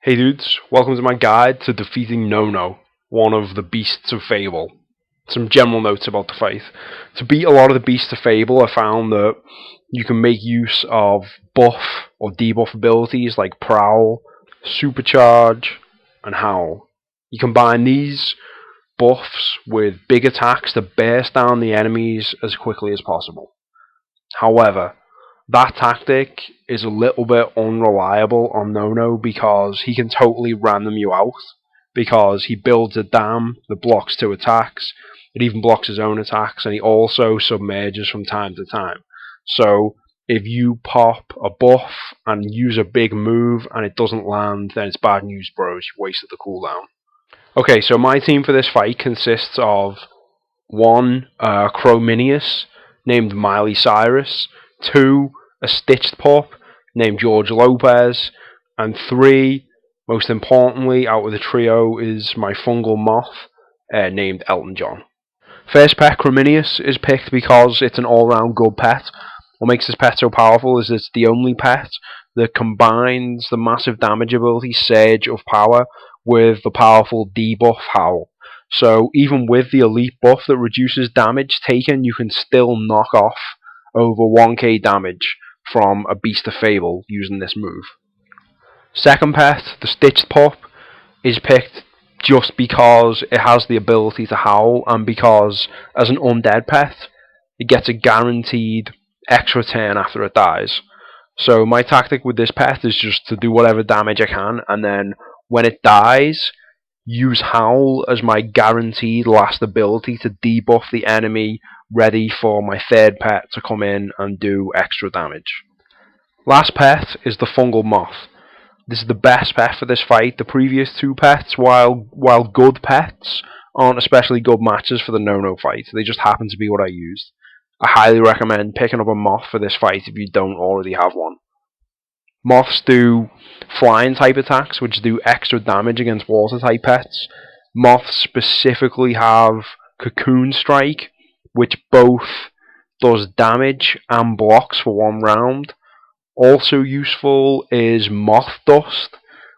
Hey dudes, welcome to my guide to defeating Nono, one of the Beasts of Fable. Some general notes about the fight. To beat a lot of the Beasts of Fable, I found that you can make use of buff or debuff abilities like Prowl, Supercharge, and Howl. You combine these buffs with big attacks to burst down the enemies as quickly as possible. However, that tactic is a little bit unreliable on Nono because he can totally random you out, because he builds a dam that blocks two attacks, it even blocks his own attacks, and he also submerges from time to time. So if you pop a buff and use a big move and it doesn't land, then it's bad news, bros. You wasted the cooldown. Okay, so my team for this fight consists of one Crominius named Miley Cyrus, two a stitched pup named George Lopez, and three, most importantly, out of the trio is my fungal moth named Elton John. First pet, Crominius, is picked because it's an all-round good pet. What makes this pet so powerful is it's the only pet that combines the massive damage ability Surge of Power with the powerful debuff Howl. So even with the elite buff that reduces damage taken, you can still knock off over 1k damage from a Beast of Fable using this move. Second pet, the Stitched Pup, is picked just because it has the ability to howl, and because as an undead pet, it gets a guaranteed extra turn after it dies. So my tactic with this pet is just to do whatever damage I can, and then when it dies, use Howl as my guaranteed last ability to debuff the enemy, ready for my third pet to come in and do extra damage. Last pet is the fungal moth. This is the best pet for this fight. The previous two pets, while good pets, aren't especially good matches for the Nono fight. They just happen to be what I used. I highly recommend picking up a moth for this fight if you don't already have one. Moths do flying type attacks, which do extra damage against water type pets. Moths specifically have Cocoon Strike, which both does damage and blocks for one round. Also useful is Moth Dust,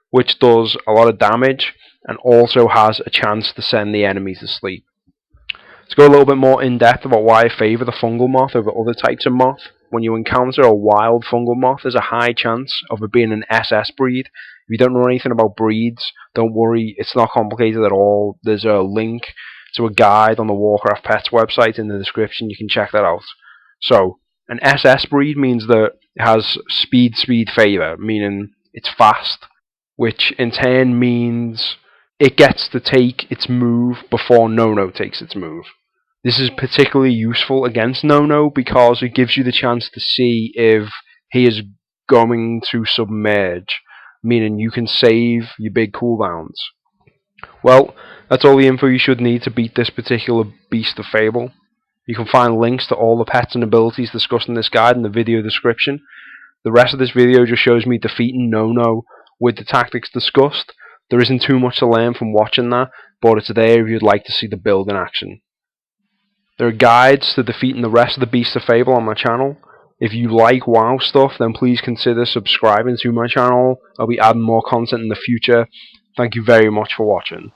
which does a lot of damage and also has a chance to send the enemy to sleep. Let's go a little bit more in depth about why I favour the fungal moth over other types of moth. When you encounter a wild fungal moth, there's a high chance of it being an SS breed. If you don't know anything about breeds, don't worry, it's not complicated at all. There's a link to a guide on the Warcraft Pets website in the description. You can check that out. So, an SS breed means that it has speed favor, meaning it's fast, which in turn means it gets to take its move before Nono takes its move. This is particularly useful against Nono because it gives you the chance to see if he is going to submerge, meaning you can save your big cooldowns. Well, that's all the info you should need to beat this particular Beast of Fable. You can find links to all the pets and abilities discussed in this guide in the video description. The rest of this video just shows me defeating Nono with the tactics discussed. There isn't too much to learn from watching that, but it's there if you'd like to see the build in action. There are guides to defeating the rest of the Beasts of Fable on my channel. If you like WoW stuff, then please consider subscribing to my channel. I'll be adding more content in the future. Thank you very much for watching.